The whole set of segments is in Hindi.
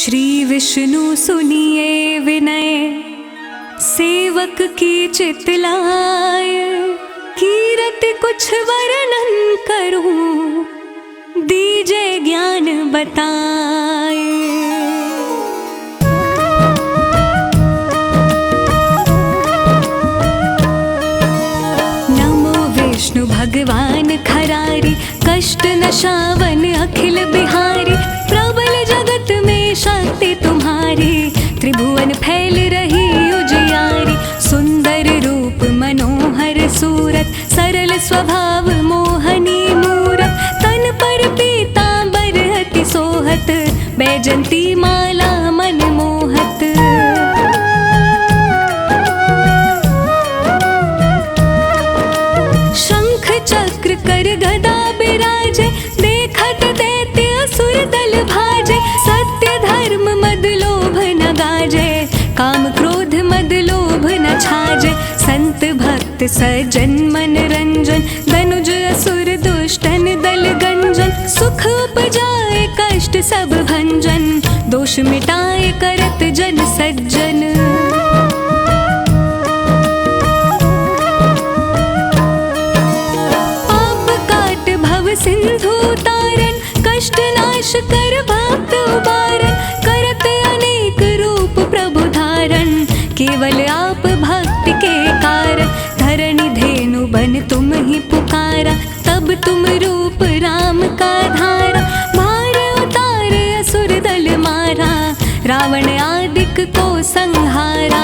श्री विष्णु सुनिए विनय, सेवक की चितलाय। कीरत कुछ वर्णन करूं, दीजे ज्ञान बताए। नमो विष्णु भगवान खरारी, कष्ट नशावन अखिल बिहारी। प्रबल जगत में शक्ति तुम्हारी, त्रिभुवन फैल रही उजियारी। सुंदर रूप मनोहर सूरत, सरल स्वभाव मोहनी मूरत। तन पर पीतांबर अति सोहत, बैजंती माला मन मोहत। शंख चक्र कर गदा बिराजे, देखत दैत्य असुर दल भाजे। सत्य धर्म मद लोभ न गाजे, काम क्रोध मद लोभ न छाजे। संत भक्त सज्जन मन रंजन, धनुज असुर दुष्टन दल गंजन। सुख उपजाए कष्ट सब भंजन, दोष मिटाए करत जन सज्जन। सिंधु तारण, कष्ट नाश कर भक्त उबारन। करत अनेक रूप प्रभु धारण, केवल आप भक्ति के कारण। धरणी धेनु बन तुम ही पुकारा, तब तुम रूप राम का धारा। भार उतारे असुर दल मारा, रावण आदिक को संहारा।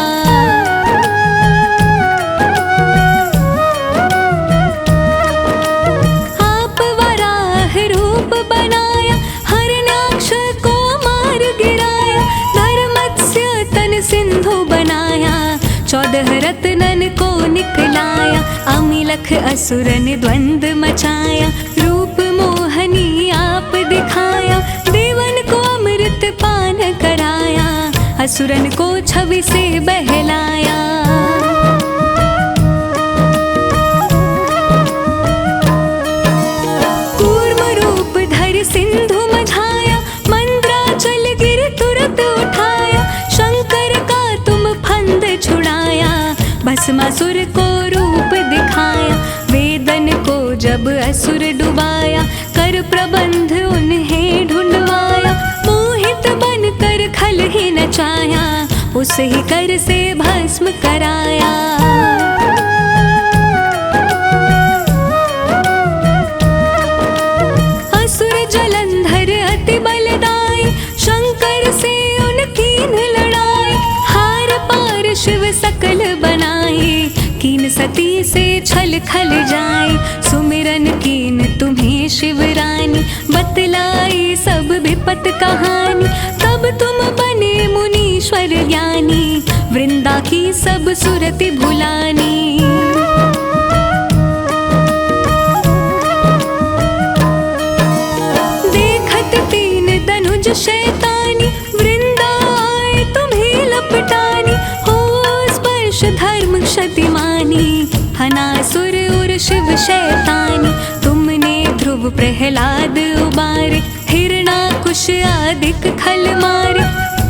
चौदह रत्नन को निकलाया, अमिलख असुरन द्वंद मचाया। रूप मोहनी आप दिखाया, देवन को अमृत पान कराया। असुरन को छवि से बहलाया। कूर्म रूप धर सिंधु मझाया, मंद्राचल गिर तुरत उठाया। शंकर का तुम फंद छुड़ाया, भस्मासुर को रूप दिखाया। वेदन को जब असुर डुबाया, कर प्रबंध उन्हें ढूंढवाया। मोहित बन कर खल ही नचाया, उस ही कर से भस्म कराया। असुर जलंधर अति बलदाई, शंकर से उनकी लड़ाई। हार पार शिव सकल बनाई, कीन सती से छल खल जाए। सुमिरन कीन तुम्हें शिवरानी, बतलाई सब विपत कहानी। तब तुम बने मुनीश्वर ज्ञानी, वृंदा की सब सुरति भुलानी। देखत तीन धनुज शैतानी, वृंदा आए तुम्हें लपटानी। हो स्पर्श धर्म क्षतिमानी, हनासुर उर शिव शैतानी। तुमने ध्रुव प्रहलाद उबारे, हिरणाकुश आदिक खल मारे।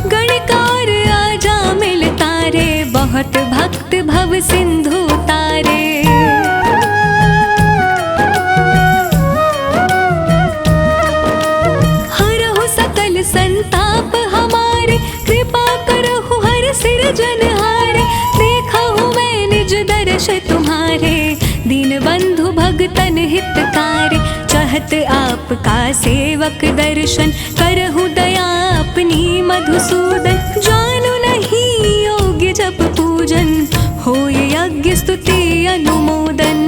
गणकार आजा मिल तारे, बहुत भक्त भव सिंधु तारे। हरहु सकल संताप हमारे, कृपा करहु हर सिरजनहारे। देखा हूँ मैं निज दर्श तुम्हारे, दीन बंधु भगतन हितकारी। चाहत आपका सेवक दर्शन, करहु दया अपनी मधुसूदन। जानू नहीं योग्य जप पूजन, होय यज्ञ स्तुति अनुमोदन।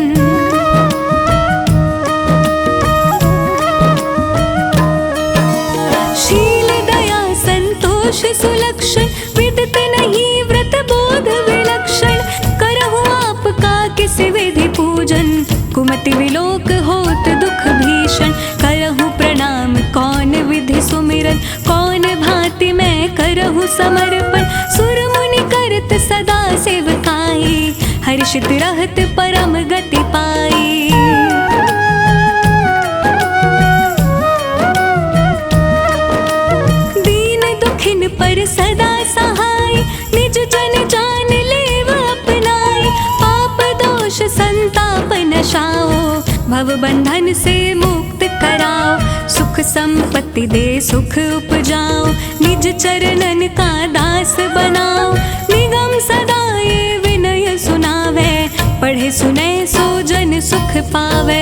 शील दया संतोष सुलक्षण, विदित नहीं व्रत बोध विलक्षण। करहु आपका किस विधि पूजन, कुमति विलोक होत दुख भीषण। करहु प्रणाम कौन विधि सुमिरन, कौन भांति मैं करहु समर्पण। सुर मुनि करत सदा सेवकाई, हर्षित रहत परम गति पाई। दीन दुखिन पर सदा सहाय, निज जन जान लेव अपनाय। पाप दोष संताप नशाओ, भव बंधन से मुक्त कराओ। सुख संपत्ति दे सुख उपजाओ, निज चरणन का दास बनाओ। निगम सदा ये विनय सुनावे, पढ़े सुने सो जन सुख पावे।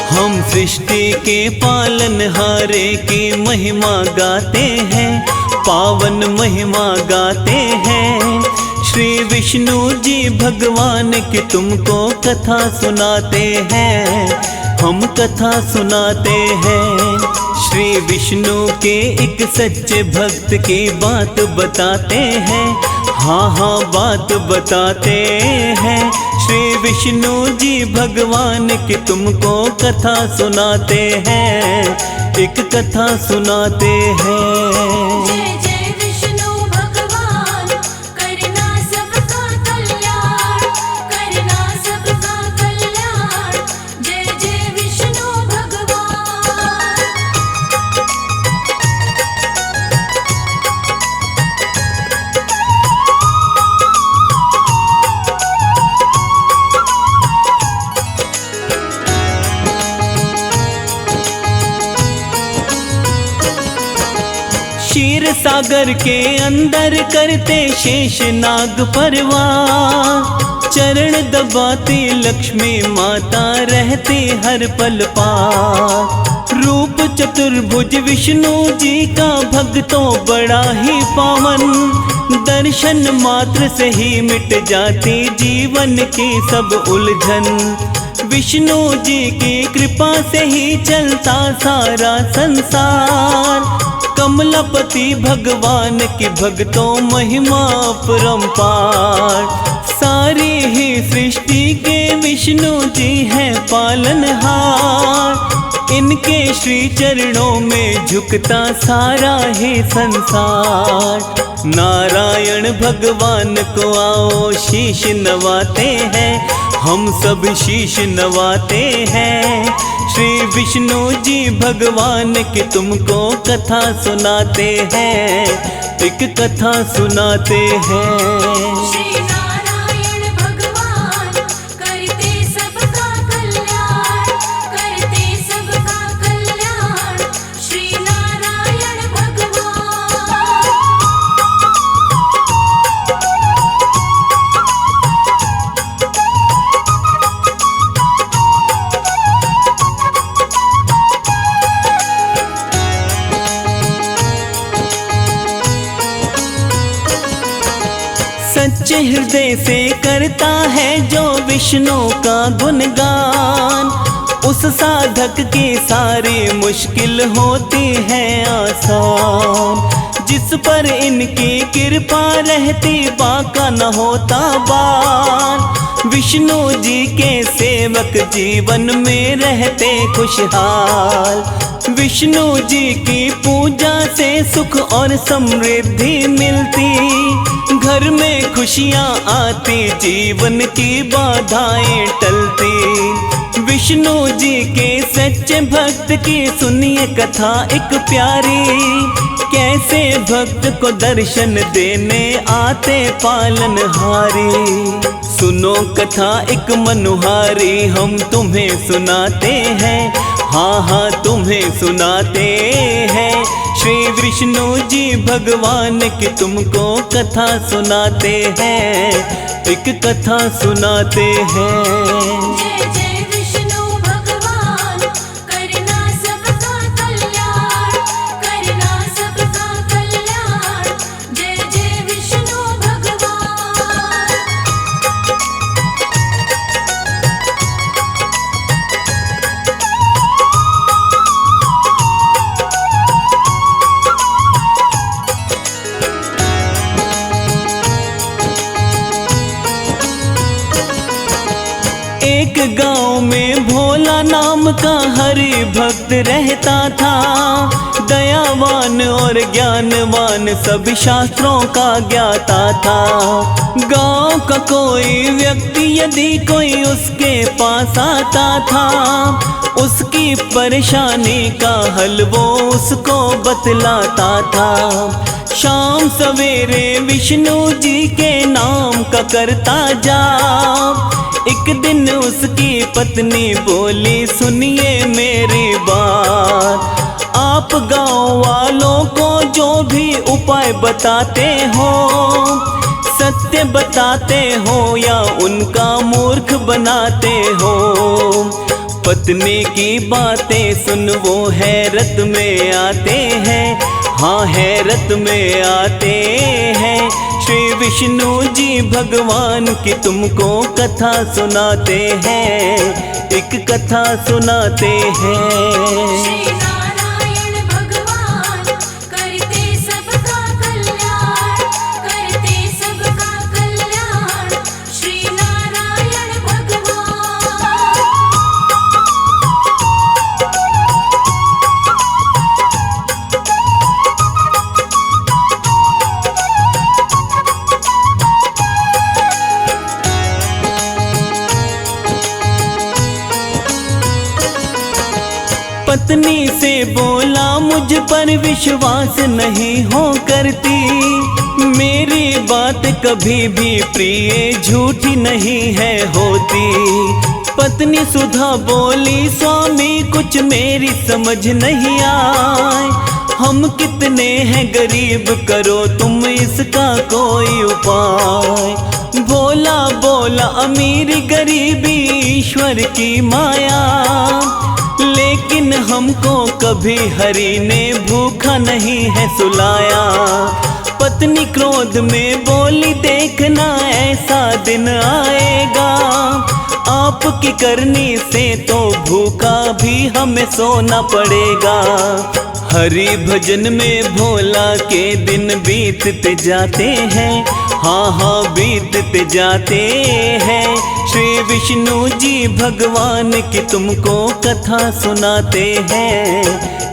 हम सृष्टि के पालनहारे की महिमा गाते हैं, पावन महिमा गाते हैं। श्री विष्णु जी भगवान की तुमको कथा सुनाते हैं, हम कथा सुनाते हैं। श्री विष्णु के एक सच्चे भक्त की बात बताते हैं, हाँ हाँ बात बताते हैं। श्री विष्णु जी भगवान की तुमको कथा सुनाते हैं, एक कथा सुनाते हैं। जय जय विष्णु भगवान, करना सबका कल्याण, करना सबका कल्याण। जय जय विष्णु भगवान। क्षीर सागर के अंदर करते शेष नाग परवार। चरण दबाती लक्ष्मी माता रहती हर पल पार। रूप चतुर्भुज विष्णु जी का भक्तों बड़ा ही पावन। दर्शन मात्र से ही मिट जाती जीवन की सब उलझन। विष्णु जी की कृपा से ही चलता सारा संसार। कमलापति भगवान की भक्तों महिमा परम्पार। सारी ही सृष्टि के विष्णु जी हैं पालनहार। इनके श्री चरणों में झुकता सारा ही संसार। नारायण भगवान को आओ शीश नवाते हैं, हम सब शीश नवाते हैं। श्री विष्णु जी भगवान की तुमको कथा सुनाते हैं, एक कथा सुनाते हैं। श्री नारायण भगवान करते सबका कल्याण, करते सबका कल्याण। श्री नारायण भगवान। सच्चे हृदय से करता है जो विष्णु का गुणगान। उस साधक की सारी मुश्किल होती है आसान। जिस पर इनकी कृपा रहती बाका न होता बार। विष्णु जी के सेवक जीवन में रहते खुशहाल। विष्णु जी की पूजा से सुख और समृद्धि मिलती। घर में खुशियाँ आती, जीवन की बाधाएं टलती। विष्णु जी के सच्चे भक्त की सुनिए कथा एक प्यारी। कैसे भक्त को दर्शन देने आते पालनहारी। सुनो कथा एक मनोहारी, हम तुम्हें सुनाते हैं, हाँ हाँ तुम्हें सुनाते हैं। श्री विष्णु जी भगवान की तुमको कथा सुनाते हैं, एक कथा सुनाते हैं। जय जय विष्णु भगवान करना सबका कल्याण, करना सबका कल्याण। जय जय विष्णु भगवान। एक गांव में भोला नाम का हरि भक्त रहता था। दयावान और ज्ञानवान सभी शास्त्रों का ज्ञाता था। गांव का कोई व्यक्ति यदि कोई उसके पास आता था, उसकी परेशानी का हल वो उसको बतलाता था। शाम सवेरे विष्णु जी के नाम का करता जाप। एक दिन उसकी पत्नी बोली, सुनिए मेरी बात, आप गांव वालों को जो भी उपाय बताते हो, सत्य बताते हो या उनका मूर्ख बनाते हो। पत्नी की बातें सुन वो हैरत में आते हैं, हाँ हैरत में आते हैं। श्री विष्णु जी भगवान की तुमको कथा सुनाते हैं, एक कथा सुनाते हैं। श्री नारायण भगवान करते सबका कल्याण, करते सबका कल्याण। श्री नारायण भगवान। पत्नी से बोला, मुझ पर विश्वास नहीं हो करती, मेरी बात कभी भी प्रिय झूठी नहीं है होती। पत्नी सुधा बोली, स्वामी कुछ मेरी समझ नहीं आए, हम कितने हैं गरीब, करो तुम इसका कोई उपाय। भोला बोला, अमीरी गरीबी ईश्वर की माया, लेकिन हमको कभी हरि ने भूखा नहीं है सुलाया। पत्नी क्रोध में बोली, देखना ऐसा दिन आएगा, आपकी करनी से तो भूखा भी हमें सोना पड़ेगा। हरि भजन में भोला के दिन बीतते जाते हैं, हाँ हाँ बीतते जाते हैं। श्री विष्णु जी भगवान की तुमको कथा सुनाते हैं,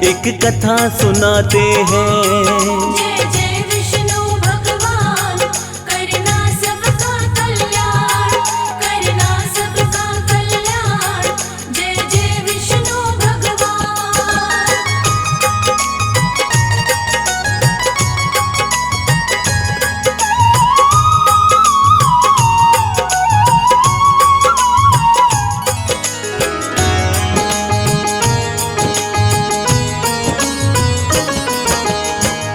एक कथा सुनाते हैं। जय जय विष्णु भगवान करना सबका कल्याण, करना सबका कल्याण। जय जय विष्णु भगवान।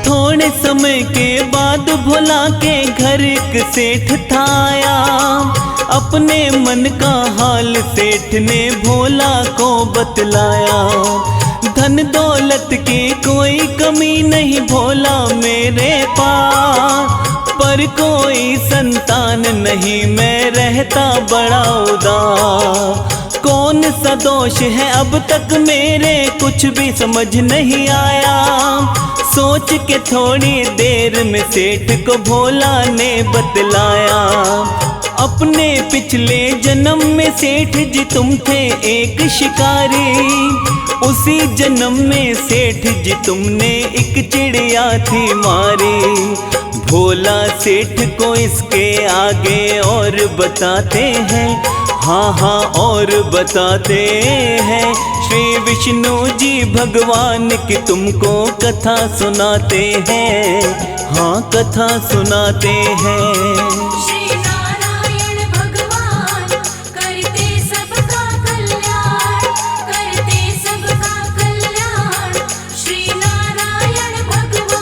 थोड़े समय के बाद भोला के घर एक सेठ था आया, अपने मन का हाल सेठ ने भोला को बतलाया। धन दौलत की कोई कमी नहीं भोला मेरे पास, पर कोई संतान नहीं, मैं रहता बड़ा उदास। कौन सा दोष है अब तक मेरे कुछ भी समझ नहीं आया। सोच के थोड़ी देर में सेठ को भोला ने बतलाया, अपने पिछले जन्म में सेठ जी तुम थे एक शिकारी, उसी जन्म में सेठ जी तुमने एक चिड़िया थी मारी। भोला सेठ को इसके आगे और बताते हैं, हाँ हाँ और बताते हैं। श्री विष्णु जी भगवान की तुमको कथा सुनाते हैं, हाँ कथा सुनाते हैं। श्री नारायण भगवान करते सबका कल्याण, करते सबका कल्याण। श्री नारायण भगवान।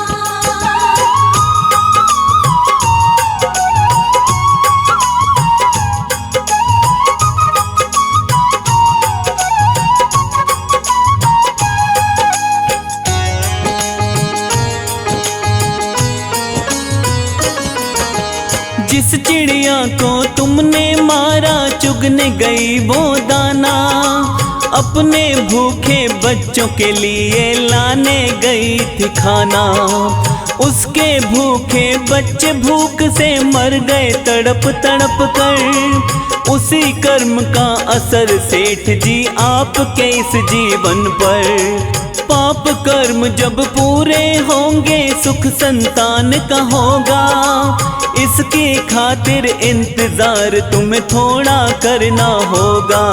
जिस चिड़िया को तुमने मारा चुगने गई वो दाना, अपने भूखे बच्चों के लिए लाने गई थी खाना। उसके भूखे बच्चे भूख से मर गए तड़प तड़प कर, उसी कर्म का असर सेठ जी आपके इस जीवन पर। पाप कर्म जब पूरे होंगे सुख संतान का होगा। इसके खातिर इंतजार तुम्हें थोड़ा करना होगा।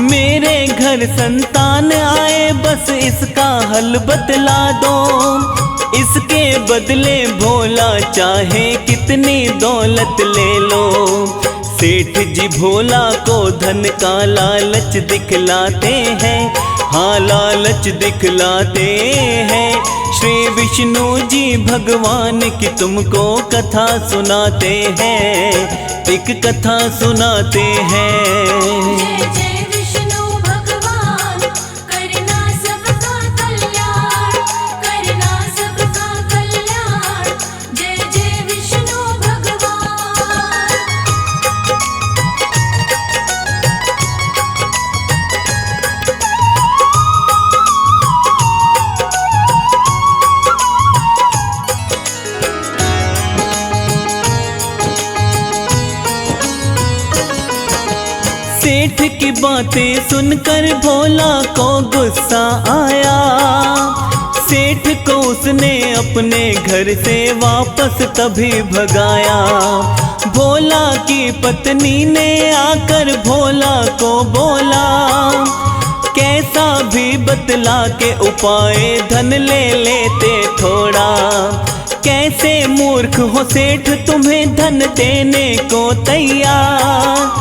मेरे घर संतान आए बस इसका हल बतला दो। इसके बदले भोला चाहे कितनी दौलत ले लो। सेठ जी भोला को धन का लालच दिखलाते हैं, हाँ लालच दिखलाते हैं। श्री विष्णु जी भगवान की तुमको कथा सुनाते हैं, एक कथा सुनाते हैं। जय जय विष्णु भगवान, करना सबका कल्याण, करना सबका कल्याण। जय जय विष्णु भगवान। सेठ की बातें सुनकर भोला को गुस्सा आया। सेठ को उसने अपने घर से वापस तभी भगाया। भोला की पत्नी ने आकर भोला को बोला, कैसा भी बतला के उपाय धन ले लेते थोड़ा। कैसे मूर्ख हो सेठ तुम्हें धन देने को तैयार।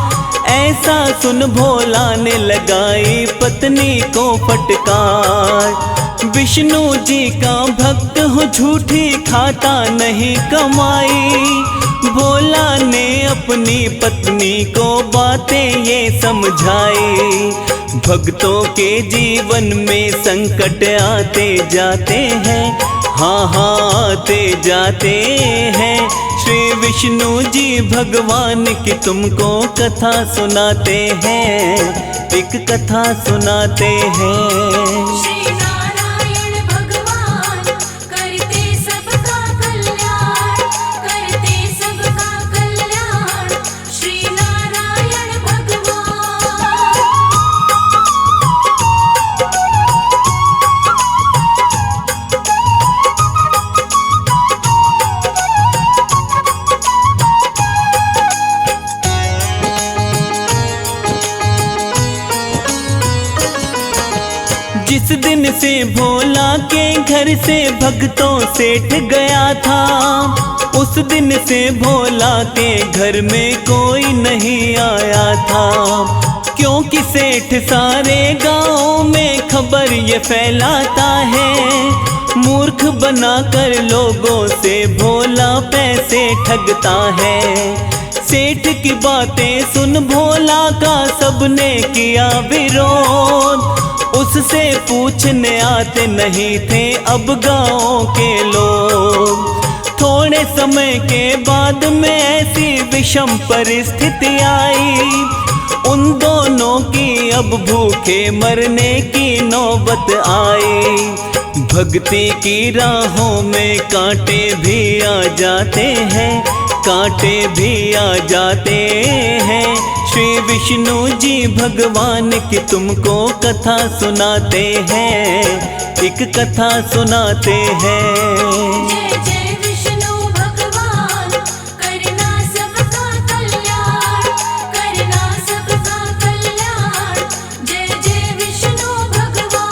ऐसा सुन भोला ने लगाई पत्नी को फटकार। विष्णु जी का भक्त हूँ झूठी खाता नहीं कमाई। भोला ने अपनी पत्नी को बातें ये समझाई। भक्तों के जीवन में संकट आते जाते हैं, हाँ हाँ आते जाते हैं। श्री विष्णु जी भगवान की तुमको कथा सुनाते हैं, एक कथा सुनाते हैं। श्री नारायण भगवान, करते सबका कल्याण, करते सबका कल्याण। श्री नारायण भगवान। जिस दिन से भोला के घर से भक्तों सेठ गया था, उस दिन से भोला के घर में कोई नहीं आया था। क्योंकि सेठ सारे गांव में खबर ये फैलाता है। मूर्ख बनाकर लोगों से भोला पैसे ठगता है। सेठ की बातें सुन भोला का सबने किया विरोध। उससे पूछने आते नहीं थे अब गाँव के लोग। थोड़े समय के बाद में ऐसी विषम परिस्थिति आई। उन दोनों की अब भूखे मरने की नौबत आई। भक्ति की राहों में कांटे भी आ जाते हैं, कांटे भी आ जाते हैं। श्री विष्णु जी भगवान की तुमको कथा सुनाते हैं, एक कथा सुनाते हैं। जय जय विष्णु भगवान, करना सबका कल्याण, करना सबका कल्याण। जय जय विष्णु भगवान।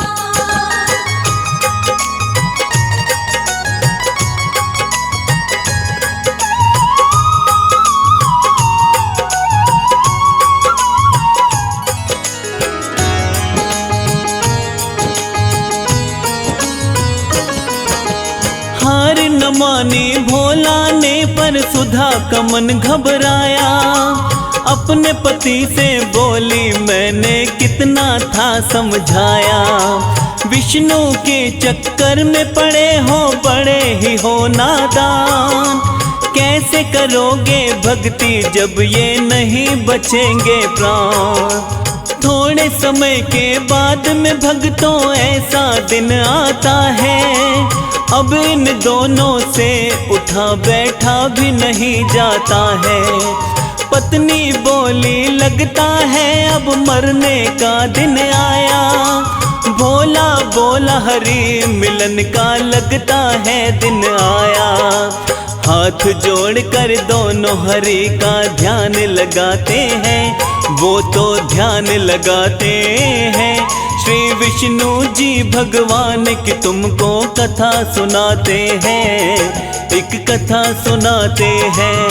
हार न मानी भोला ने पर सुधा का मन घबराया। अपने पति से बोली मैंने कितना था समझाया। विष्णु के चक्कर में पड़े हो बड़े ही हो नादान। कैसे करोगे भक्ति जब ये नहीं बचेंगे प्राण। थोड़े समय के बाद में भक्तों ऐसा दिन आता है। अब इन दोनों से उठा बैठा भी नहीं जाता है। पत्नी बोली लगता है अब मरने का दिन आया। भोला बोला हरि मिलन का लगता है दिन आया। हाथ जोड़ कर दोनों हरि का ध्यान लगाते हैं, वो तो ध्यान लगाते हैं। श्री विष्णु जी भगवान की तुमको कथा सुनाते हैं, एक कथा सुनाते हैं।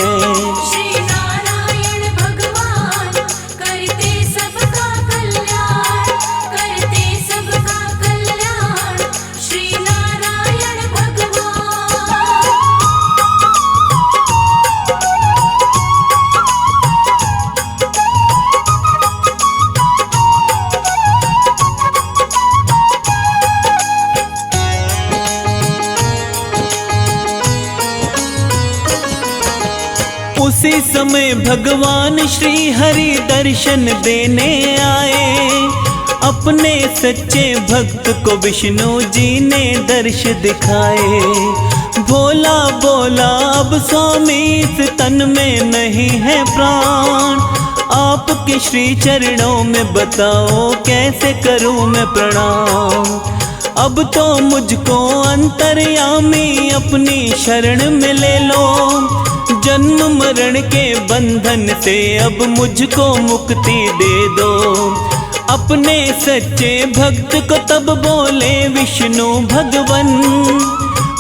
श्री नारायण भगवान करते सबका कल्याण, करते सबका कल्याण। श्री नारायण भगवान। उसी समय भगवान श्री हरि दर्शन देने आए। अपने सच्चे भक्त को विष्णु जी ने दर्श दिखाए। भोला बोला अब स्वामी इस तन में नहीं है प्राण, आपके श्री चरणों में बताओ कैसे करूं मैं प्रणाम। अब तो मुझको अंतर्यामी अपनी शरण में ले लो, जन्म मरण के बंधन से अब मुझको मुक्ति दे दो। अपने सच्चे भक्त को तब बोले विष्णु भगवन,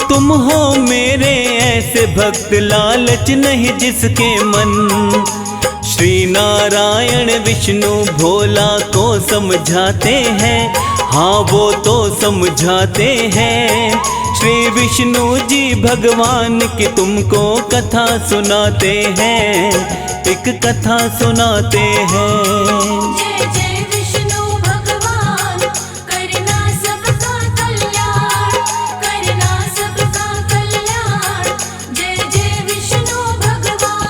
तुम हो मेरे ऐसे भक्त लालच नहीं जिसके मन। श्री नारायण विष्णु भोला को समझाते हैं, हाँ वो तो समझाते हैं। श्री विष्णु जी भगवान की तुमको कथा सुनाते हैं, एक कथा सुनाते हैं। जय जय विष्णु भगवान करना सबका कल्याण, करना सबका कल्याण। जय जय विष्णु भगवान।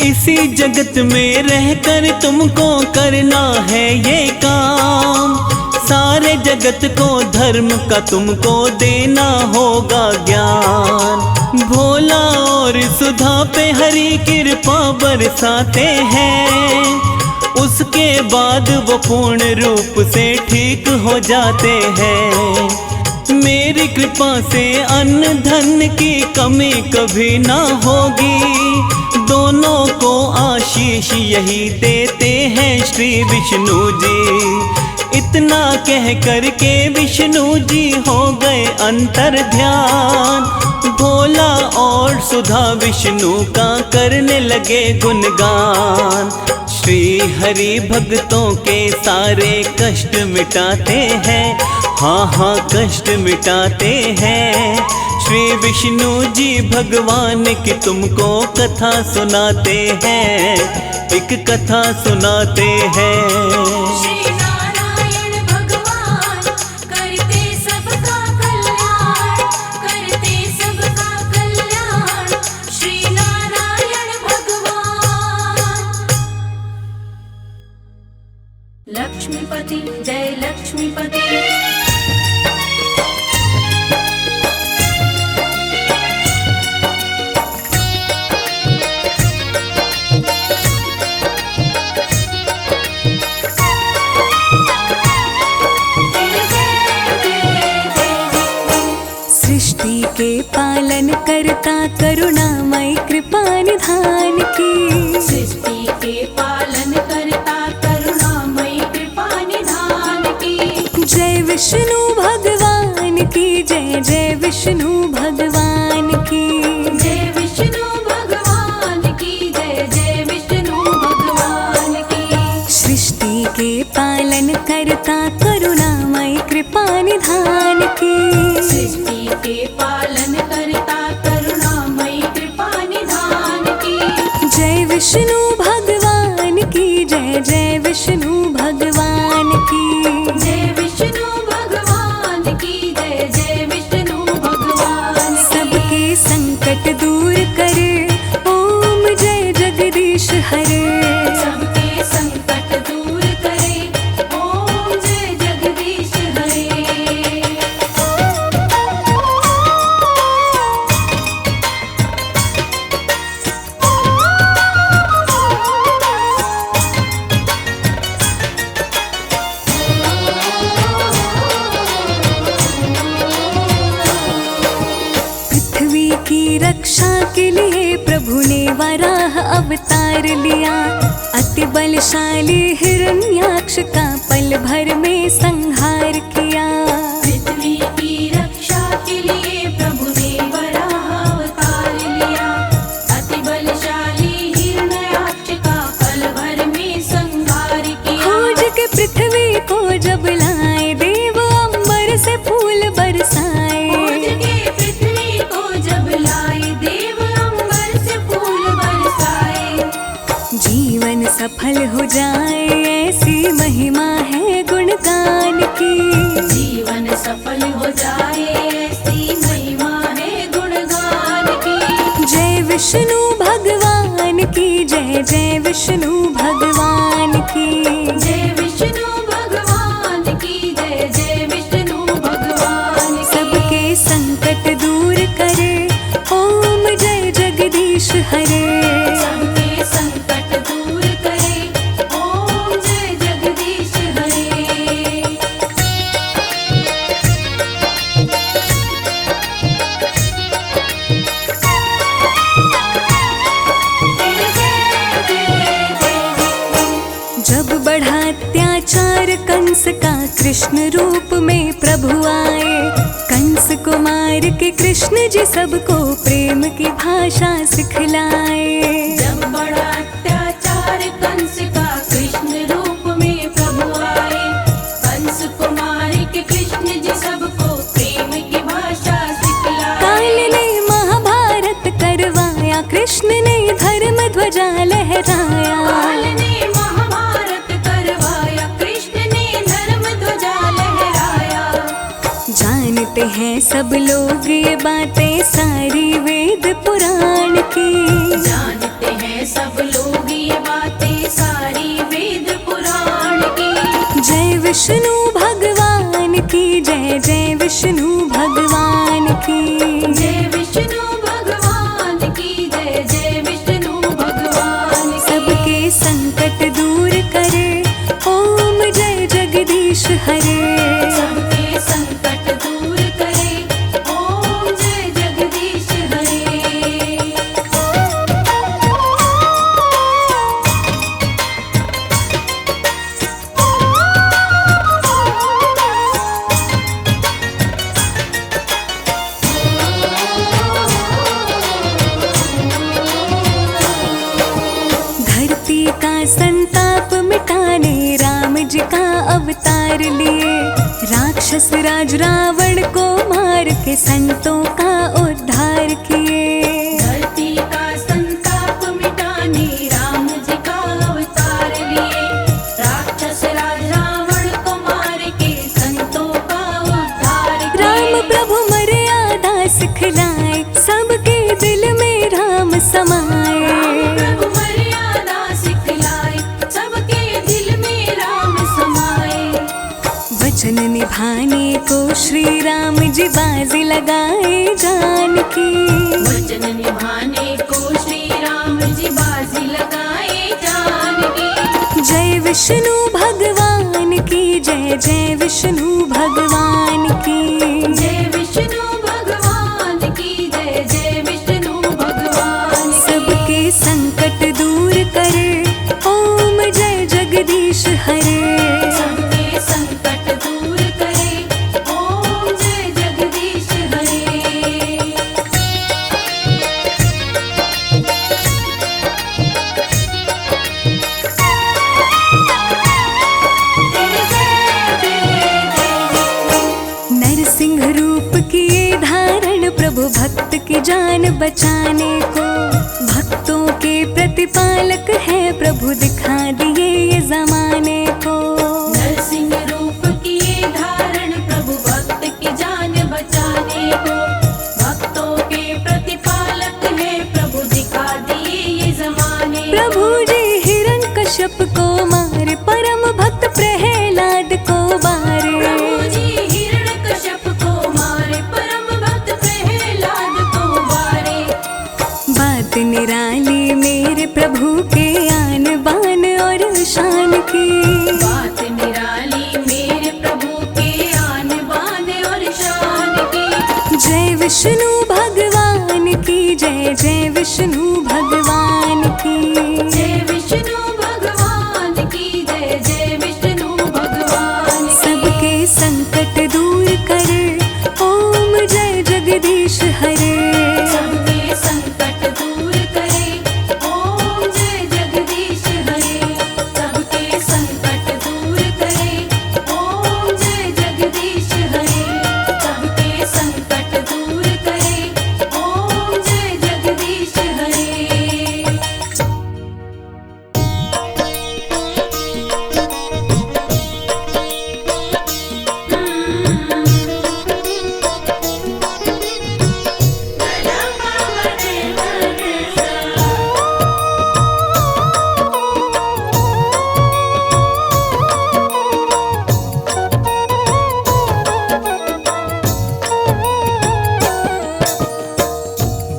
इसी जगत में रहकर तुमको करना है ये काम, सारे जगत को धर्म का तुमको देना होगा ज्ञान। भोला और सुधा पे हरि कृपा बरसाते हैं, उसके बाद वो पूर्ण रूप से ठीक हो जाते हैं। मेरी कृपा से अन्न धन की कमी कभी ना होगी, दोनों को आशीष यही देते हैं श्री विष्णु जी। इतना कह कर के विष्णु जी हो गए अंतर ध्यान। भोला और सुधा विष्णु का करने लगे गुणगान। श्री हरि भक्तों के सारे कष्ट मिटाते हैं, हाँ हाँ कष्ट मिटाते हैं। श्री विष्णु जी भगवान की तुमको कथा सुनाते हैं, एक कथा सुनाते हैं। श्री नारायण भगवान करते सबका कल्याण, करते सबका कल्याण। श्री नारायण भगवान। लक्ष्मीपति जय लक्ष्मीपति। सृष्टि के पालन करता करुणामय कृपा निधान की। सृष्टि के पालन करता करुणामय कृपा निधान की। जय विष्णु भगवान की जय, जय विष्णु भगवान की। जय विष्णु भगवान की जय, जय विष्णु भगवान की। सृष्टि के पालन करता करुणामय कृपा निधान की। सृष्टि के पालन करता करुणामय कृपा निधान की। जय विष्णु भगवान की जय, जय विष्णु भगवान की। जय विष्णु भगवान की जय, जय विष्णु भगवान की। सबके संकट दूर करे ओम जय जगदीश हरे। सबके संकट दूर करे की रक्षा के लिए प्रभु ने वराह अवतार लिया। अति बलशाली हिरण्याक्ष का पल भर में संहार किया। पृथ्वी की रक्षा के लिए प्रभु ने वराह अवतार लिया। अति बलशाली हिरण्याक्ष का पल भर में संहार किया। खोज के पृथ्वी को जब लाए देव अंबर से फूल बरसाए। खोज के पृथ्वी को जब लाए देव अंबर से फूल बरसाए। जीवन सफल हो जाए ऐसी महिमा है गुणगान की। जीवन सफल हो जाए ऐसी महिमा है गुणगान की। जय विष्णु भगवान की जय, जय विष्णु भगवान की। जय विष्णु भगवान की जय, जय विष्णु भगवान की। सबके संकट दूर करे ओम जय जगदीश हरे। सबके संकट दूर करे ओम जय जगदीश हरे। जब बढ़ा अत्याचार कंस का कृष्ण रूप में प्रभु आए। कंस को मार के कृष्ण जी सबको प्रेम की भाषा सिखलाए। जब बड़ा अत्याचार कंस का कृष्ण रूप में प्रभु आए। कंस को मार के कृष्ण जी सबको प्रेम की भाषा सिखलाए। काल ने महाभारत करवाया, कृष्ण ने धर्म ध्वजा लहराया। काल ने महाभारत करवाया, कृष्ण ने धर्म ध्वजा लहराया। जानते हैं सब लोग ये बातें सारी वेद पुराण की। जानते हैं सब लोग ये बातें सारी वेद पुराण की। जय विष्णु भगवान की जय, जय विष्णु भगवान की। जय विष्णु भगवान की जय, जय विष्णु भगवान की। सबके संकट दूर करे ओम जय जगदीश हरे। सबके संकट दूर करे ओम जय जगदीश हरे। धरती का संताप मिटाने राम जी का अवतार लिए। राक्षस राज रावण को मार के संतों का उद्धार किए। धरती का संताप मिटाने राम जी का अवतार लिए। राक्षस राज रावण को मार के संतों का उद्धार किए। राम प्रभु मर्यादा सिखलाए, सबके दिल में राम समाए। प्रभु मर्यादा सिखलाए, सबके दिल में राम समाए। वचन निभाने को श्री राम जी बाजी लगाए जान की। वचन निभाने को श्री राम जी बाजी लगाए जान की। जय विष्णु भगवान की जय, जय विष्णु भगवान की। जय विष्णु भगवान की जय, जय विष्णु भगवान की। सबके संकट दूर करे ओम जय जगदीश हरे। सबके संकट दूर करे ओम जय जगदीश हरे। नरसिंह रूप किए धारण प्रभु भक्त की जान बचाने को। भक्तों के प्रतिपालक है प्रभु दिखा दिए ये जमाने को। नरसिंह रूप किए धारण प्रभु भक्त की जान बचाने को। भक्तों के प्रतिपालक है प्रभु दिखा दिए ये जमाने को। प्रभु जी हिरण्यकश्यप को मारे, परम भक्त प्रहलाद को बारे। प्रभु जी हिरण्यकश्यप को मारे, परम भक्त प्रहलाद को मारे। बात निराली मेरे प्रभु के आन बान और शान की। बात निराली मेरे प्रभु के आन बान और शान की। जय विष्णु भगवान की विष्णु भगवान की। जय विष्णु भगवान की जय, जय विष्णु भगवान की। सबके संकट दूर करे, ओम जय जगदीश हरे। सबके संकट दूर करे, ओम जय जगदीश हरे। सबके संकट दूर करे, ओम जय जगदीश हरे। सबके संकट दूर करे, ओम जय जगदीश हरे।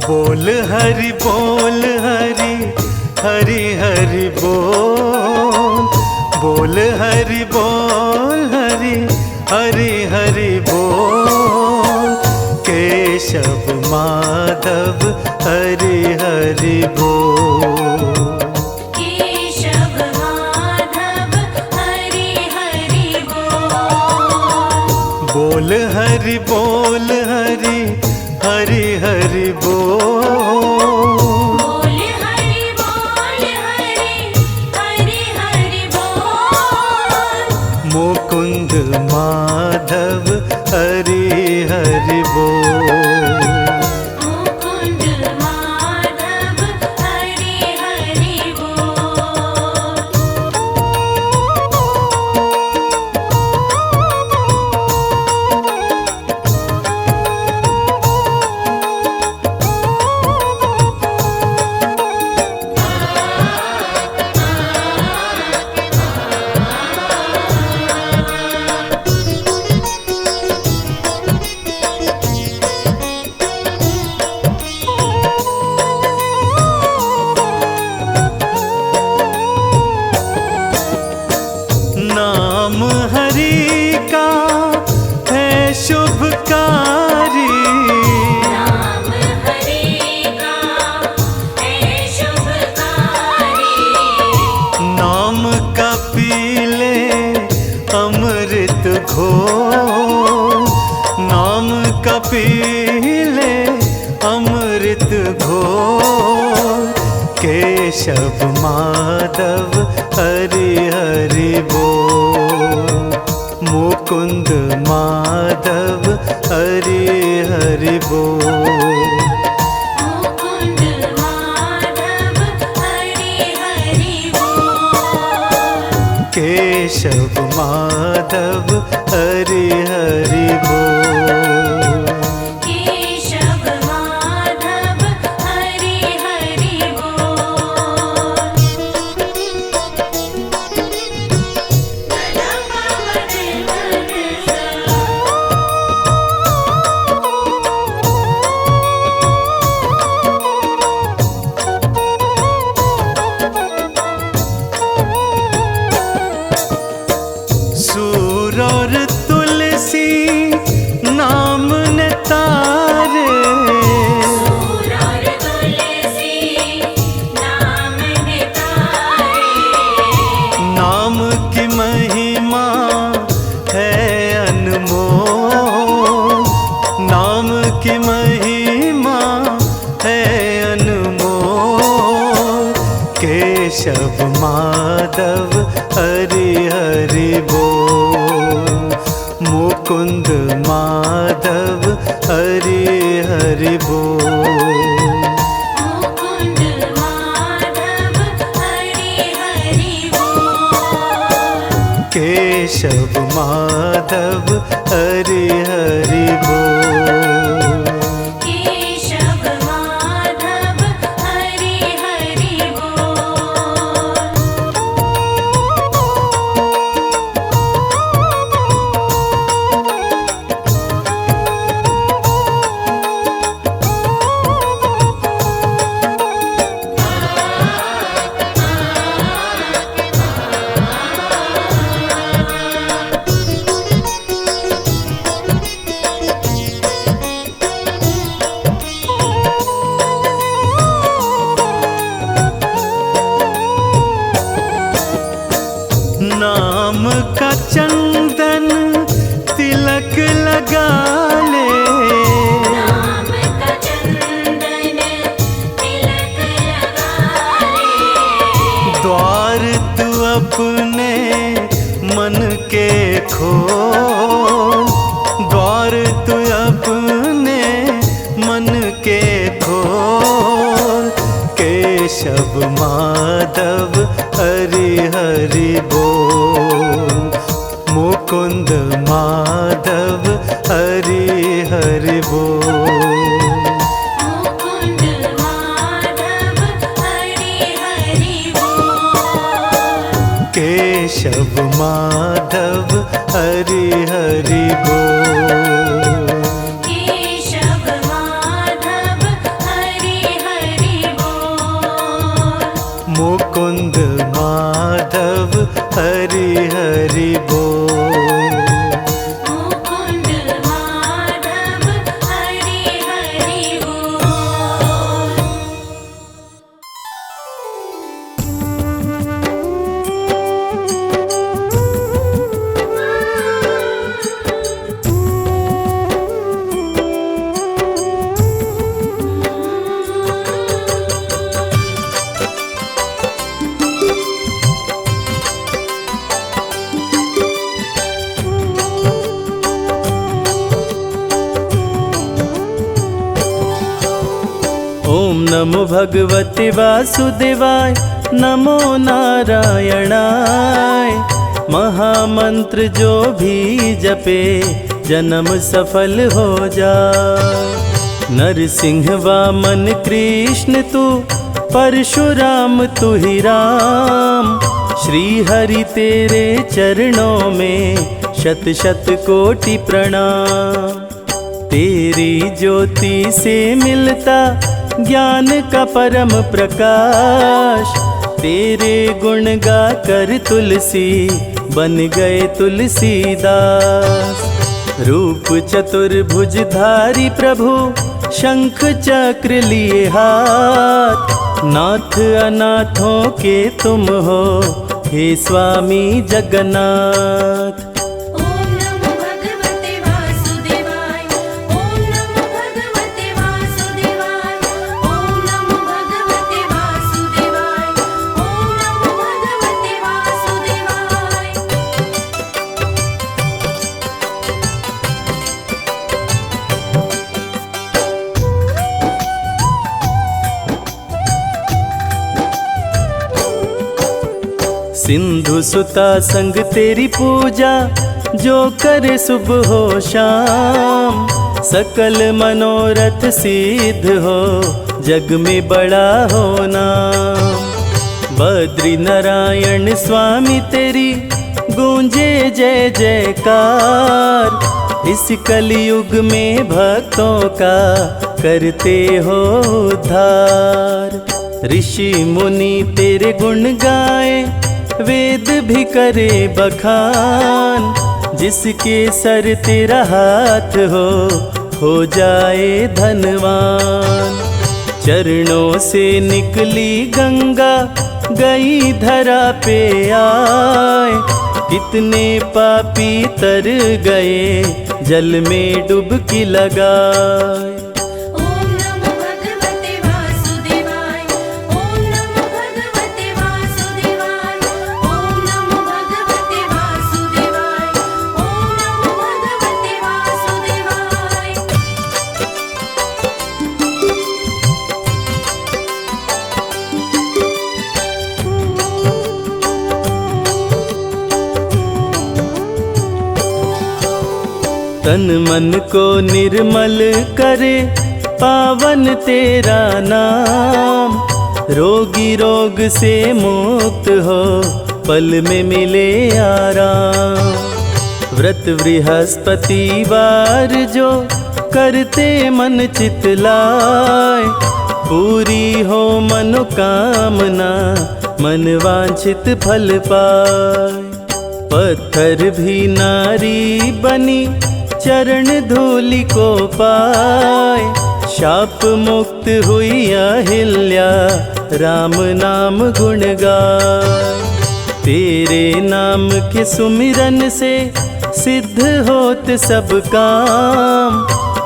बोल हरि बोल हरि, हरि हरि बोल। बोल हरि बोल हरि, हरि हरि बोल। केशव माधव हरि हरि बोल। केशव माधव हरि हरि बोल। बोल हरि बोल हरि, हरि हरि बोल। बोल हरि बोल हरि, हरि हरि बोल। मुकुंद माधव हरि हरि बोल। मुकुंद माधव हरि हरि बोल। नाम हरि का है शुभकारी। नाम हरि का है शुभकारी। नाम का पीले अमृत घोल। नाम का पीले अमृत घोल। केशव माधव हरि हरि बोल। मुकुंद माधव हरि हरि बोल। मुकुंद माधव हरि हरि बोल। केशव माधव हरि हरि बोल। केशव माधव हरि हरि बोल। सूर और तुलसी नाम ने तारे। सूर और तुलसी नाम ने तारे। नाम की महिमा है अनमोल। नाम की महिमा है अनमोल। केशव माधव हरि हरि बोल। मुकुंद माधव हरि हरि बोल। मुकुंद माधव हरि हरि बोल। केशव माधव हरि हरि बोल। केशव माधव हरि हरि बोल। अपने मन के खोल, द्वार तू अपने मन के खोल। केशव माधव हरि हरि बोल, मुकुंद माधव हरि हरि बोल। मुकुंद माधव हरि हरि बोल। केशव माधव हरि हरि बोल। केशव माधव हरि हरि बोल। मुकुंद माधव हरि हरि बोल। मुकुंद माधव हरि हरि बोल। ओम नमो भगवते वासुदेवाय, नमो नारायणाय। महामंत्र जो भी जपे जन्म सफल हो जाए। नरसिंह वामन कृष्ण तू, परशुराम तू ही राम। श्री हरि तेरे चरणों में शत शत कोटि प्रणाम। तेरी ज्योति से मिलता ज्ञान का परम प्रकाश। तेरे गुण गा कर तुलसी बन गए तुलसीदास। रूप चतुर्भुजधारी प्रभु, शंख चक्र लिए हाथ। नाथ अनाथों के तुम हो, हे स्वामी जगन्नाथ। ओम नमो भगवते वासुदेवाय। ओम नमो भगवते वासुदेवाय। ओम नमो भगवते वासुदेवाय। ओम नमो भगवते वासुदेवाय। सिंधु सुता संग तेरी पूजा, जो करे सुबह हो शाम। सकल मनोरथ सिद्ध हो, जग में बड़ा हो नाम। बद्री नारायण स्वामी तेरी गूंजे जय जयकार। इस कलयुग में भक्तों का करते हो उद्धार। ऋषि मुनि तेरे गुण गाए, वेद भी करे बखान। जिसके सर तेरा हाथ हो जाए धनवान। चरणों से निकली गंगा, गई धरा पे आए। कितने पापी तर गए, जल में डुबकी लगाए। ओम नमो भगवते वासुदेवाय। ओम नमो भगवते वासुदेवाय। ओम नमो भगवते वासुदेवाय। ओम नमो भगवते वासुदेवाय। तन मन को निर्मल करे, पावन तेरा नाम। रोगी रोग से मुक्त हो, पल में मिले आराम। व्रत बृहस्पतिवार जो करते मन चित लाए। पूरी हो मनोकामना, मन वांछित फल पाए। पत्थर भी नारी बनी, चरण धूलि को पाए। शाप मुक्त हुई अहिल्या, राम नाम गुण गाए। तेरे नाम के सुमिरन से सिद्ध होत सब काम।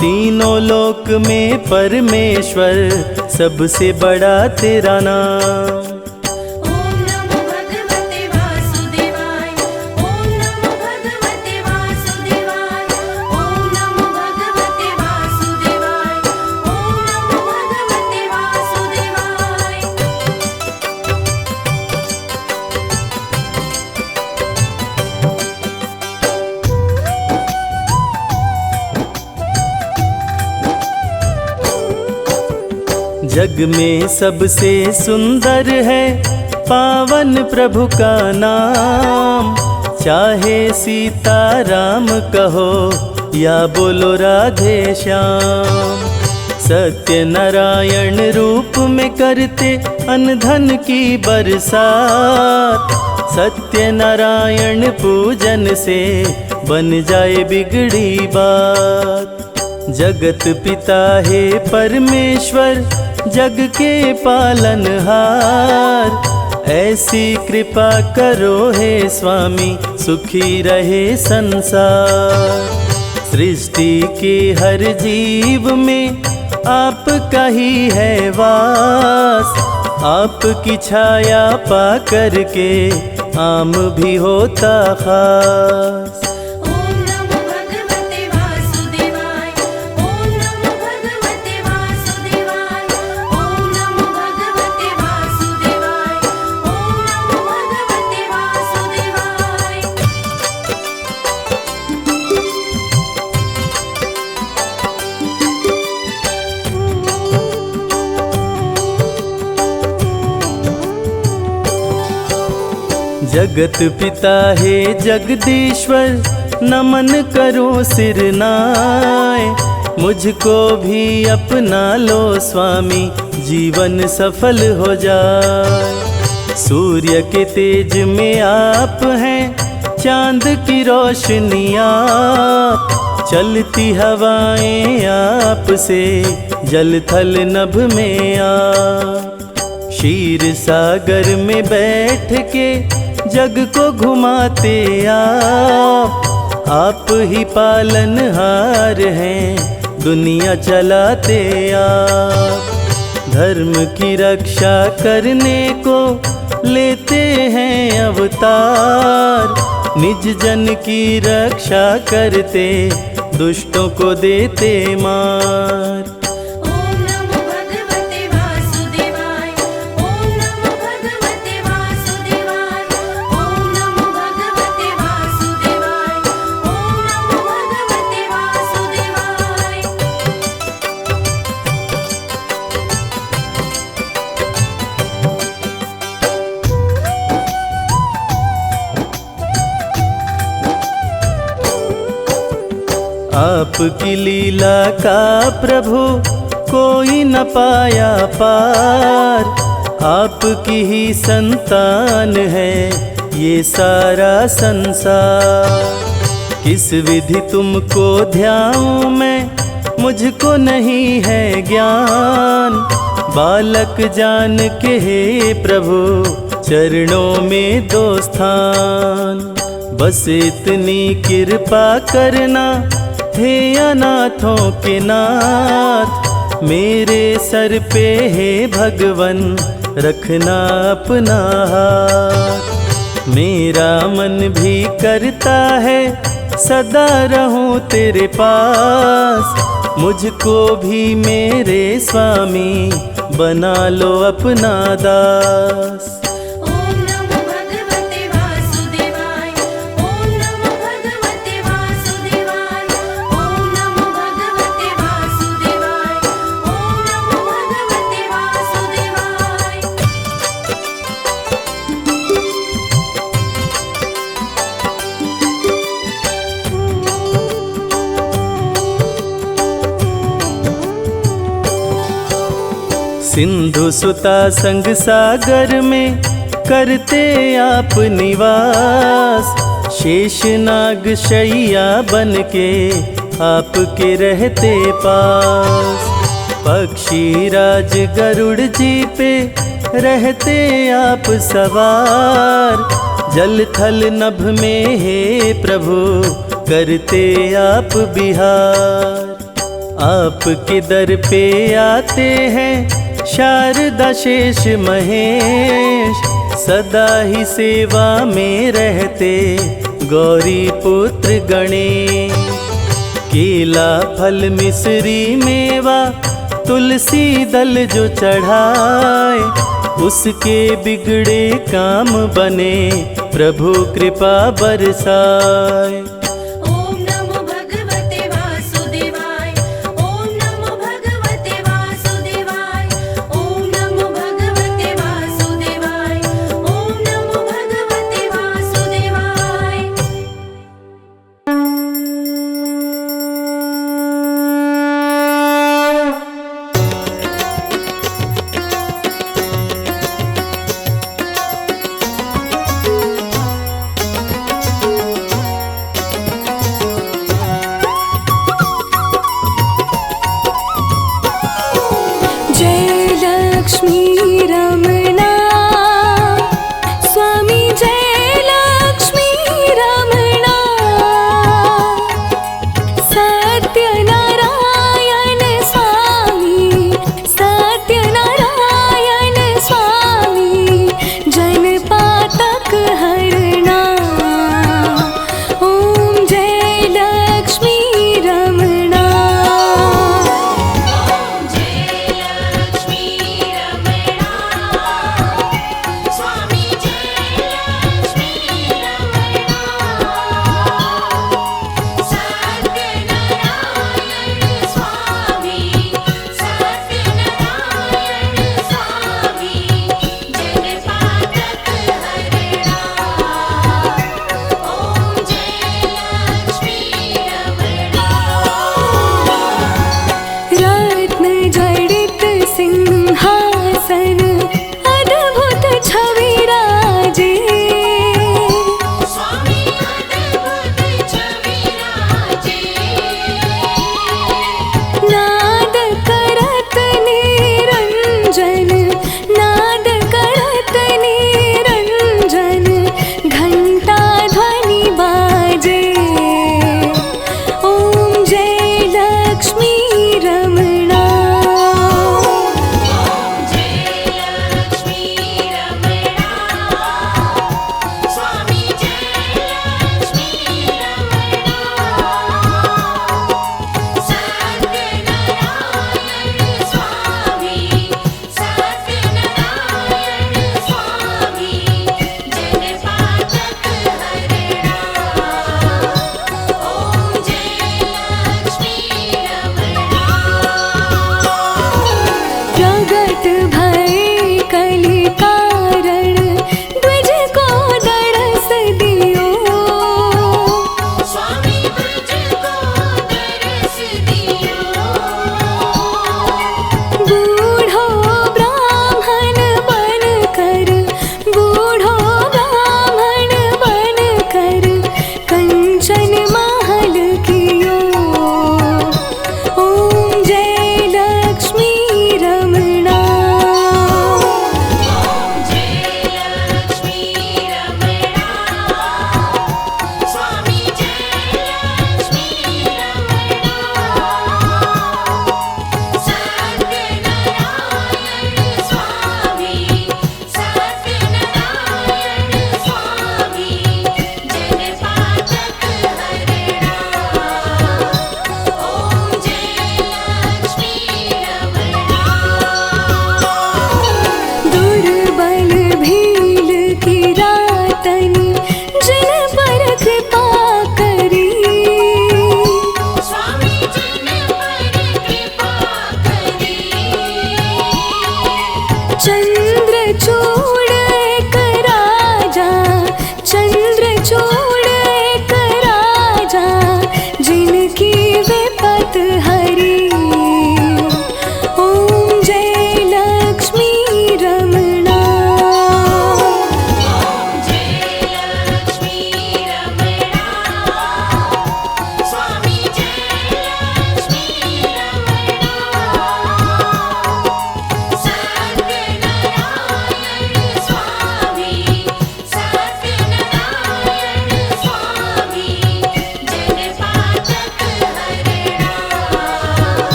तीनों लोक में परमेश्वर, सबसे बड़ा तेरा नाम। ओम नमो भगवते वासुदेवाय। जग में सबसे सुंदर है पावन प्रभु का नाम। चाहे सीता राम कहो या बोलो राधे श्याम। सत्य नारायण रूप में करते अन्न धन की बरसात। सत्य नारायण पूजन से बन जाए बिगड़ी बात। जगत पिता है परमेश्वर जग के पालनहार। ऐसी कृपा करो हे स्वामी सुखी रहे संसार। सृष्टि के हर जीव में आपका ही है वास। आपकी छाया पा करके आम भी होता खास। ओम नमो भगवते वासुदेवाय। ओम नमो भगवते वासुदेवाय। ओम नमो भगवते वासुदेवाय। ओम नमो भगवते वासुदेवाय। जगत पिता है जगदीश्वर नमन करो सिर नाय। मुझको भी अपना लो स्वामी जीवन सफल हो जाए। सूर्य के तेज में आप हैं चांद की रोशनी आप। चलती हवाएं आपसे जल थल नभ में आप। क्षीर सागर में बैठ के जग को घुमाते आप ही पालनहार हैं दुनिया चलाते आप। धर्म की रक्षा करने को लेते हैं अवतार। निज जन की रक्षा करते दुष्टों को देते मार। ओम नमो भगवते वासुदेवाय। ओम नमो भगवते वासुदेवाय। ओम नमो भगवते वासुदेवाय। ओम नमो भगवते वासुदेवाय। आपकी लीला का प्रभु कोई न पाया पार। आपकी ही संतान है ये सारा संसार। किस विधि तुमको ध्याऊं मैं मुझको नहीं है ज्ञान। बालक जान के हे प्रभु चरणों में दो स्थान। बस इतनी कृपा करना हे अनाथों के नाथ। मेरे सर पे हे भगवन रखना अपना हाथ। मेरा मन भी करता है सदा रहूं तेरे पास। मुझको भी मेरे स्वामी बना लो अपना दास। ओम नमो भगवते वासुदेवाय। ओम नमो भगवते वासुदेवाय। ओम नमो भगवते वासुदेवाय। ओम नमो भगवते वासुदेवाय। सिंधु सुता संग सागर में करते आप निवास। शेषनाग शैया बन के आपके रहते पास। पक्षी राज गरुड़ जी पे रहते आप सवार। जल थल नभ में हे प्रभु करते आप बिहार। आपके दर पे आते हैं शारदा शेष महेश। सदा ही सेवा में रहते गौरी पुत्र गणेश। केला फल मिश्री मेवा तुलसी दल जो चढ़ाए। उसके बिगड़े काम बने प्रभु कृपा बरसाए। ओम नमो भगवते वासुदेवाय। ओम नमो भगवते वासुदेवाय।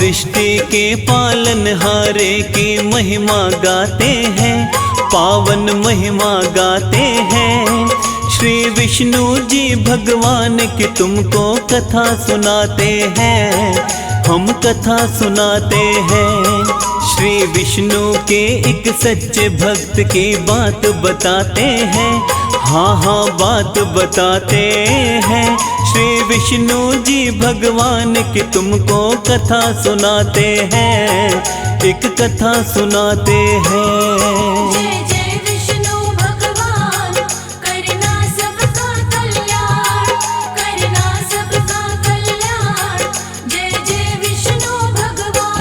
सृष्टि के पालनहारे की महिमा गाते हैं, पावन महिमा गाते हैं। श्री विष्णु जी भगवान की तुमको कथा सुनाते हैं, हम कथा सुनाते हैं। श्री विष्णु के एक सच्चे भक्त की बात बताते हैं, हाँ हाँ बात बताते हैं। श्री विष्णु जी भगवान की तुमको कथा सुनाते हैं, एक कथा सुनाते हैं। जय जय विष्णु भगवान, करना सबका कल्याण, करना सबका कल्याण। जय जय विष्णु भगवान।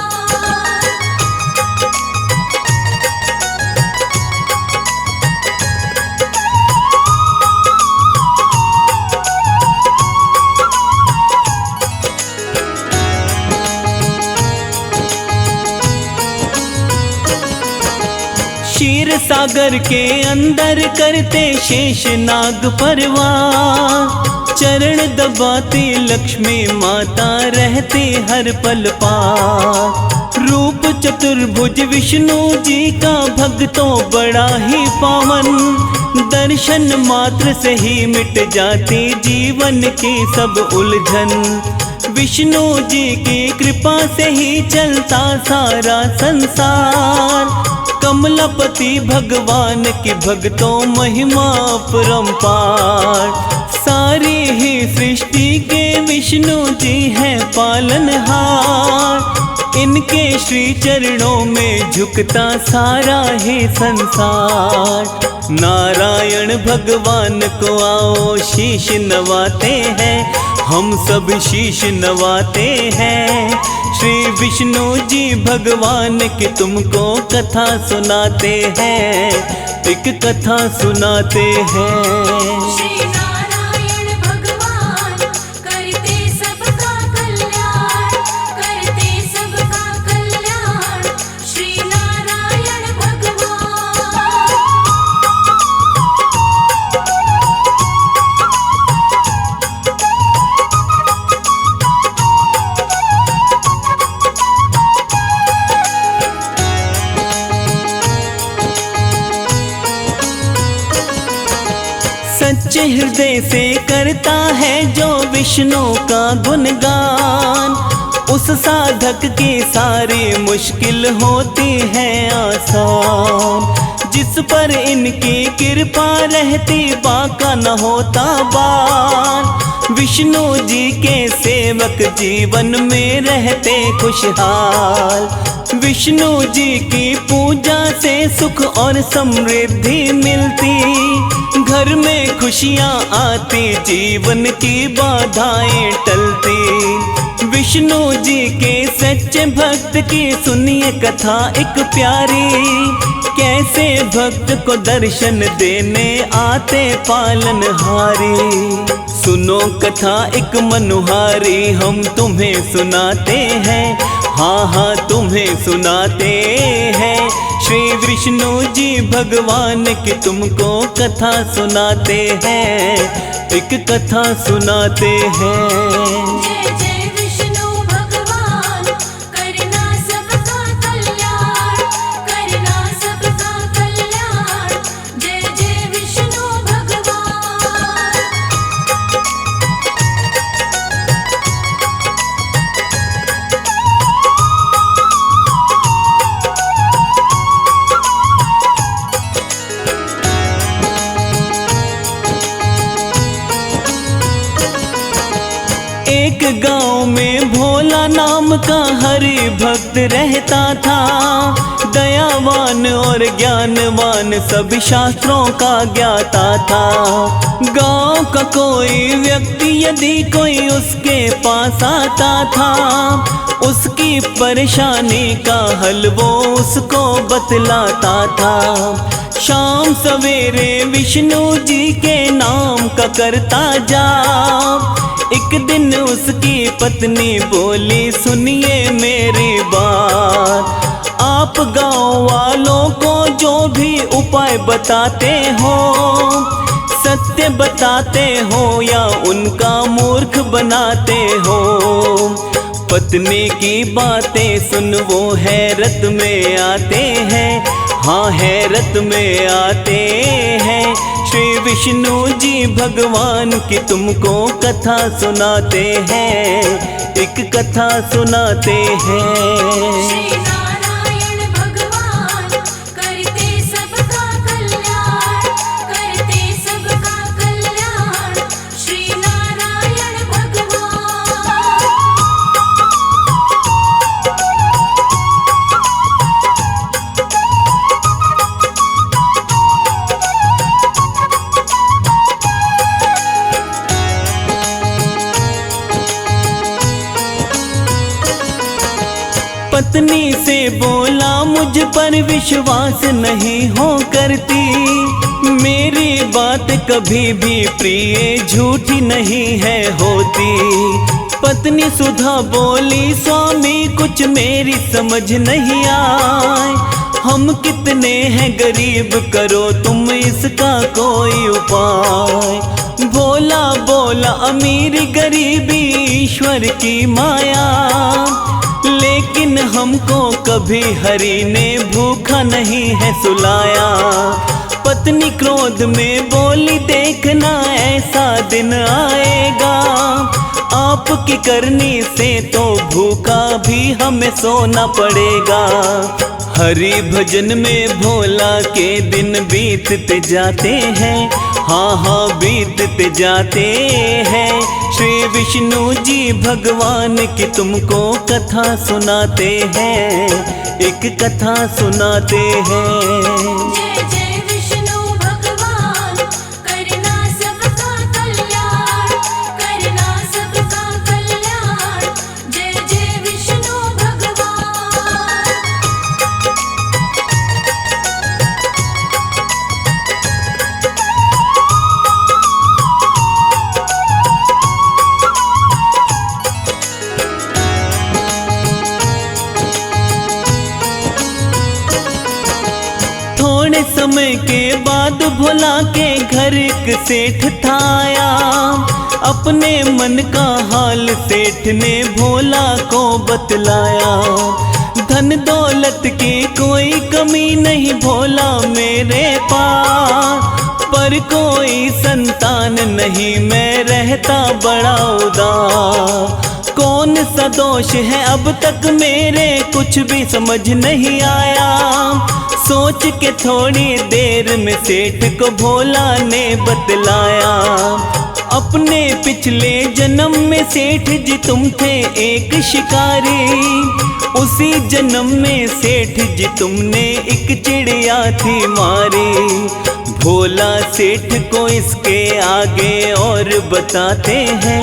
क्षीर सागर के अंदर करते शेष नाग परवार, चरण दबाती लक्ष्मी माता रहती हर पल पार। रूप चतुर्भुज विष्णु जी का भक्तों बड़ा ही पावन, दर्शन मात्र से ही मिट जाती जीवन की सब उलझन। विष्णु जी की कृपा से ही चलता सारा संसार, कमलापति भगवान की भक्तों महिमा परम्पार। सारी ही सृष्टि के विष्णु जी हैं पालनहार, इनके श्री चरणों में झुकता सारा ही संसार। नारायण भगवान को आओ शीश नवाते हैं, हम सब शीश नवाते हैं। श्री विष्णु जी भगवान की तुमको कथा सुनाते हैं, एक कथा सुनाते हैं। श्री नारायण भगवान, करते सबका कल्याण, करते सबका कल्याण। श्री नारायण भगवान। सच्चे हृदय से करता है जो विष्णु का गुणगान, उस साधक की सारी मुश्किल होती है आसान। जिस पर इनकी कृपा रहती बाका न होता बार, विष्णु जी के सेवक जीवन में रहते खुशहाल। विष्णु जी की पूजा से सुख और समृद्धि मिलती, घर में खुशियाँ आती, जीवन की बाधाएं टलती। विष्णु जी के सच्चे भक्त की सुनिए कथा एक प्यारी, कैसे भक्त को दर्शन देने आते पालनहारी। सुनो कथा एक मनोहारी, हम तुम्हें सुनाते हैं, हाँ हाँ तुम्हें सुनाते हैं। श्री विष्णु जी भगवान की तुमको कथा सुनाते हैं, एक कथा सुनाते हैं। जय जय विष्णु भगवान, करना सबका कल्याण, करना सबका कल्याण। जय जय विष्णु भगवान। एक गांव में भोला नाम का हरि भक्त रहता था, दयावान और ज्ञानवान सब शास्त्रों का ज्ञाता था। गांव का कोई व्यक्ति यदि कोई उसके पास आता था, उसकी परेशानी का हल वो उसको बतलाता था। शाम सवेरे विष्णु जी के नाम का करता जाप, एक दिन उसकी पत्नी बोली सुनिए मेरी बात, आप गांव वालों को जो भी उपाय बताते हो, सत्य बताते हो या उनका मूर्ख बनाते हो। पत्नी की बातें सुन वो हैरत में आते हैं, हाँ हैरत में आते हैं। श्री विष्णु जी भगवान की तुमको कथा सुनाते हैं, एक कथा सुनाते हैं। श्री नारायण भगवान करते सबका कल्याण, करते सबका कल्याण। श्री नारायण भगवान। पत्नी से बोला मुझ पर विश्वास नहीं हो करती, मेरी बात कभी भी प्रिय झूठी नहीं है होती। पत्नी सुधा बोली स्वामी कुछ मेरी समझ नहीं आए, हम कितने हैं गरीब करो तुम इसका कोई उपाय। भोला बोला अमीर गरीबी ईश्वर की माया, लेकिन हमको कभी हरि ने भूखा नहीं है सुलाया। पत्नी क्रोध में बोली देखना ऐसा दिन आएगा, आपकी करनी से तो भूखा भी हमें सोना पड़ेगा। हरि भजन में भोला के दिन बीतते जाते हैं, हाँ हाँ बीतते जाते हैं। श्री विष्णु जी भगवान की तुमको कथा सुनाते हैं, एक कथा सुनाते हैं। जय जय विष्णु भगवान करना सबका कल्याण, करना सबका कल्याण। जय जय विष्णु भगवान। थोड़े समय के बाद भोला के घर एक सेठ था आया, अपने मन का हाल सेठ ने भोला को बतलाया। धन दौलत की कोई कमी नहीं भोला मेरे पास, पर कोई संतान नहीं मैं रहता बड़ा उदास। कौन सा दोष है अब तक मेरे कुछ भी समझ नहीं आया। सोच के थोड़ी देर में सेठ को भोला ने बतलाया, अपने पिछले जन्म में सेठ जी तुम थे एक शिकारी, उसी जन्म में सेठ जी तुमने एक चिड़िया थी मारी। भोला सेठ को इसके आगे और बताते हैं,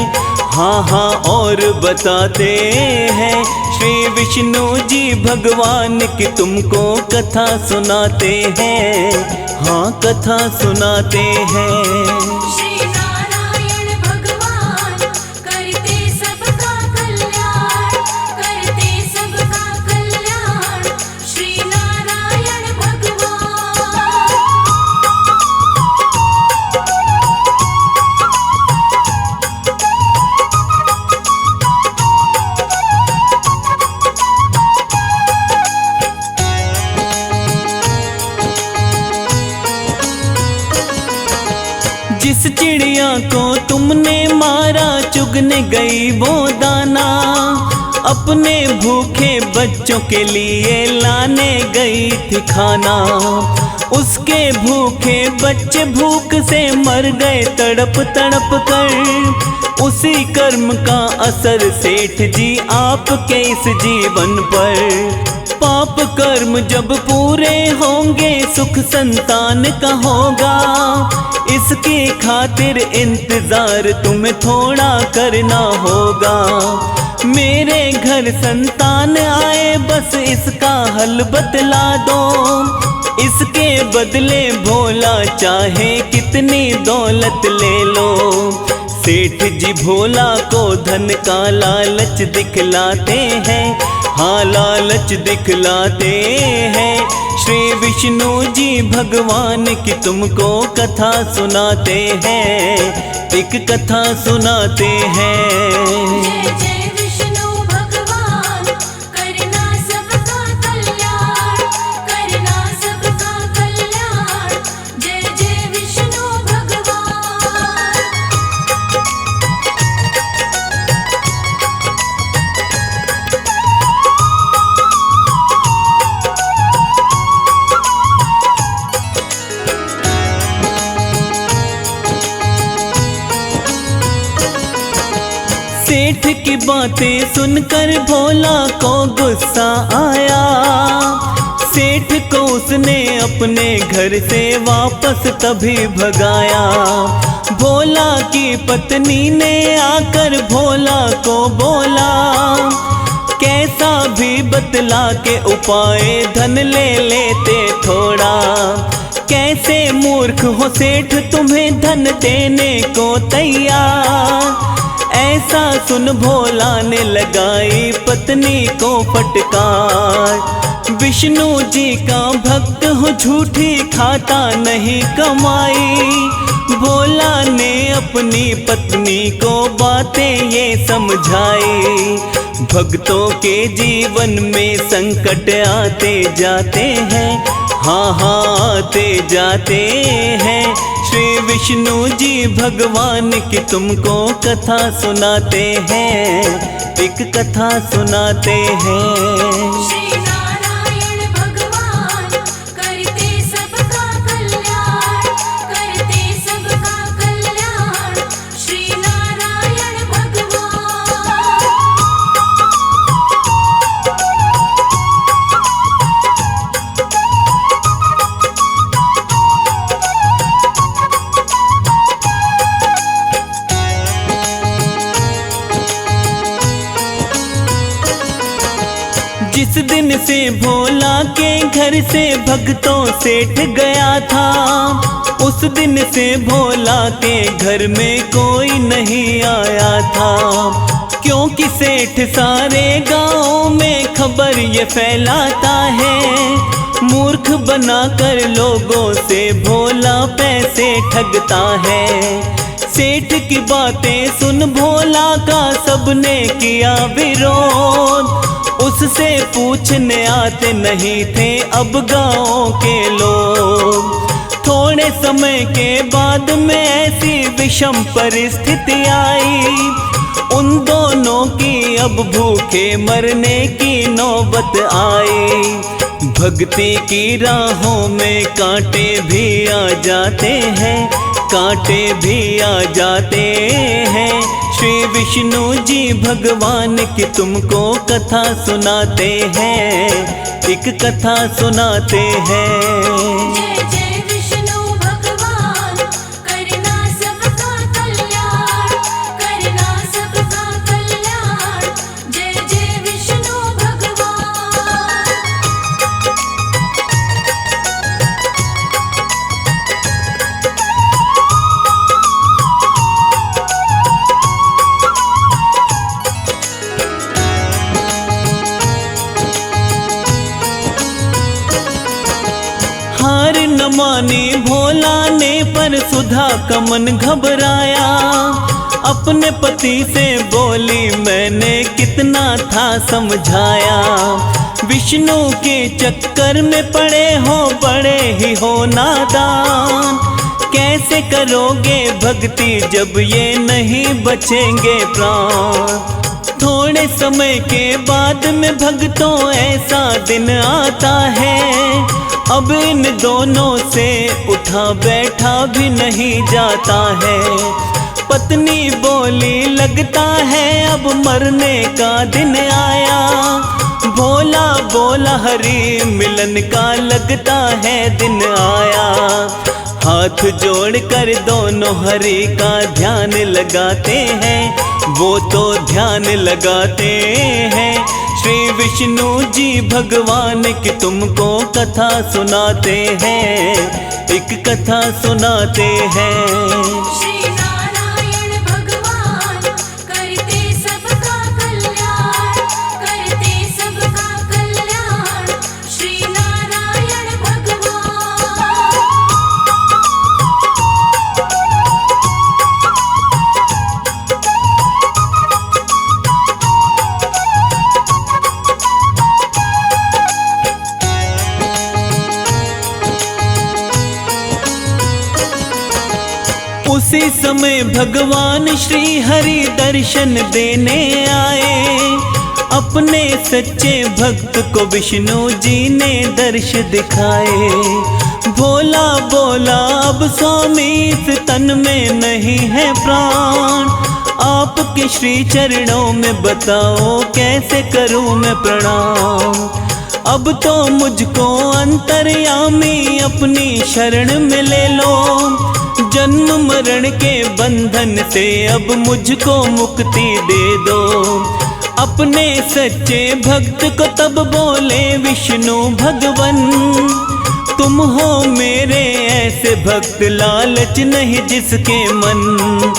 हाँ हाँ और बताते हैं। श्री विष्णु जी भगवान की तुमको कथा सुनाते हैं, हाँ कथा सुनाते हैं। श्री नारायण भगवान करते सबका कल्याण, करते सबका कल्याण। श्री नारायण भगवान। जिस चिड़िया को तुमने मारा चुगने गई वो दाना, अपने भूखे बच्चों के लिए लाने गई थी खाना। उसके भूखे बच्चे भूख से मर गए तड़प तड़प कर, उसी कर्म का असर सेठ जी आपके इस जीवन पर। पाप कर्म जब पूरे होंगे सुख संतान का होगा, इसकी खातिर इंतजार तुम्हें थोड़ा करना होगा। मेरे घर संतान आए बस इसका हल बतला दो, इसके बदले भोला चाहे कितनी दौलत ले लो। सेठ जी भोला को धन का लालच दिखलाते हैं, हाँ लालच दिखलाते हैं। श्री विष्णु जी भगवान की तुमको कथा सुनाते हैं, एक कथा सुनाते हैं। जय जय विष्णु भगवान की बातें सुनकर भोला को गुस्सा आया। सेठ को उसने अपने घर से वापस तभी भगाया। भोला की पत्नी ने आकर भोला को बोला, कैसा भी बतला के उपाय धन ले लेते थोड़ा। कैसे मूर्ख हो सेठ तुम्हें धन देने को तैयार। ऐसा सुन भोला ने लगाई पत्नी को फटकार। विष्णु जी का भक्त हो झूठी खाता नहीं कमाई। भोला ने अपनी पत्नी को बातें ये समझाई। भक्तों के जीवन में संकट आते जाते हैं, हाँ आते जाते हैं। श्री विष्णु जी भगवान की तुमको कथा सुनाते हैं, एक कथा सुनाते हैं। श्री नारायण भगवान करते सबका कल्याण, करते सबका कल्याण। श्री नारायण भगवान। जिस दिन से भोला के घर से भक्तों सेठ गया था, उस दिन से भोला के घर में कोई नहीं आया था। क्योंकि सेठ सारे गांव में खबर ये फैलाता है। मूर्ख बनाकर लोगों से भोला पैसे ठगता है। सेठ की बातें सुन भोला का सबने किया विरोध। उससे पूछने आते नहीं थे अब गाँव के लोग। थोड़े समय के बाद में ऐसी विषम परिस्थिति आई। उन दोनों की अब भूखे मरने की नौबत आई। भक्ति की राहों में कांटे भी आ जाते हैं, कांटे भी आ जाते हैं। श्री विष्णु जी भगवान की तुमको कथा सुनाते हैं, एक कथा सुनाते हैं। जय जय विष्णु भगवान करना सबका कल्याण, करना सबका कल्याण। जय जय विष्णु भगवान। हार न मानी भोला ने पर सुधा का मन घबराया। अपने पति से बोली मैंने कितना था समझाया। विष्णु के चक्कर में पड़े हो बड़े ही हो नादान। कैसे करोगे भक्ति जब ये नहीं बचेंगे प्राण। थोड़े समय के बाद में भक्तों ऐसा दिन आता है। अब इन दोनों से उठा बैठा भी नहीं जाता है। पत्नी बोली लगता है अब मरने का दिन आया। भोला बोला हरि मिलन का लगता है दिन आया। हाथ जोड़कर दोनों हरि का ध्यान लगाते हैं, वो तो ध्यान लगाते हैं। श्री विष्णु जी भगवान की तुमको कथा सुनाते हैं, एक कथा सुनाते हैं। श्री नारायण भगवान करते सबका कल्याण, करते सबका कल्याण। श्री नारायण भगवान। उसी समय भगवान श्री हरि दर्शन देने आए। अपने सच्चे भक्त को विष्णु जी ने दर्श दिखाए। भोला बोला अब स्वामी इस तन में नहीं है प्राण। आपके श्री चरणों में बताओ कैसे करूं मैं प्रणाम। अब तो मुझको अंतर्यामी अपनी शरण में ले लो, जन्म मरण के बंधन से अब मुझको मुक्ति दे दो। अपने सच्चे भक्त को तब बोले विष्णु भगवन, तुम हो मेरे ऐसे भक्त लालच नहीं जिसके मन।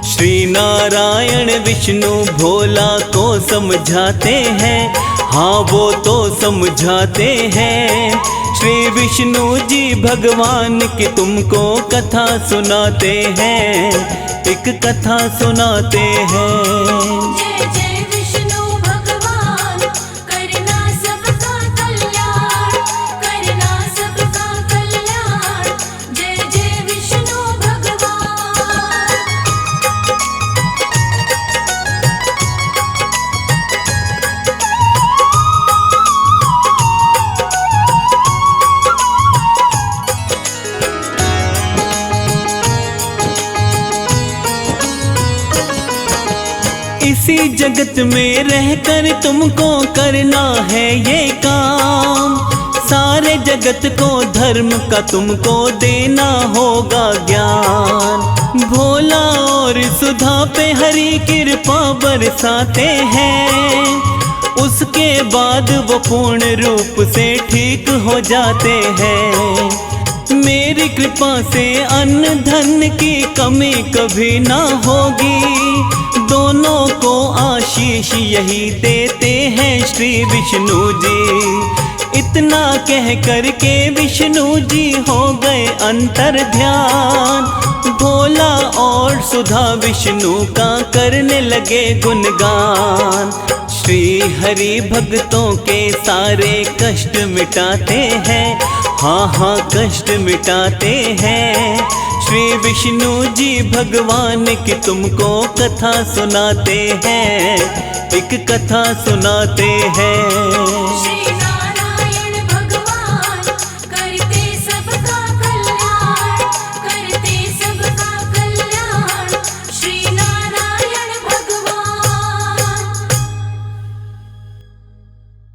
श्री नारायण विष्णु भोला को समझाते हैं, हाँ वो तो समझाते हैं। श्री विष्णु जी भगवान की तुमको कथा सुनाते हैं, एक कथा सुनाते हैं। जय जय विष्णु भगवान, करना सबका कल्याण, करना सबका कल्याण। जय जय विष्णु भगवान। इसी जगत में रहकर तुमको करना है ये काम, सारे जगत को धर्म का तुमको देना होगा ज्ञान। भोला और सुधा पे हरि कृपा बरसाते हैं, उसके बाद वो पूर्ण रूप से ठीक हो जाते हैं। मेरी कृपा से अन्न धन की कमी कभी ना होगी, दोनों को आशीष यही देते हैं श्री विष्णु जी। इतना कह कर के विष्णु जी हो गए अंतर ध्यान, भोला और सुधा विष्णु का करने लगे गुणगान। श्री हरि भक्तों के सारे कष्ट मिटाते हैं, हाँ हाँ कष्ट मिटाते हैं। श्री विष्णु जी भगवान की तुमको कथा सुनाते हैं, एक कथा सुनाते हैं।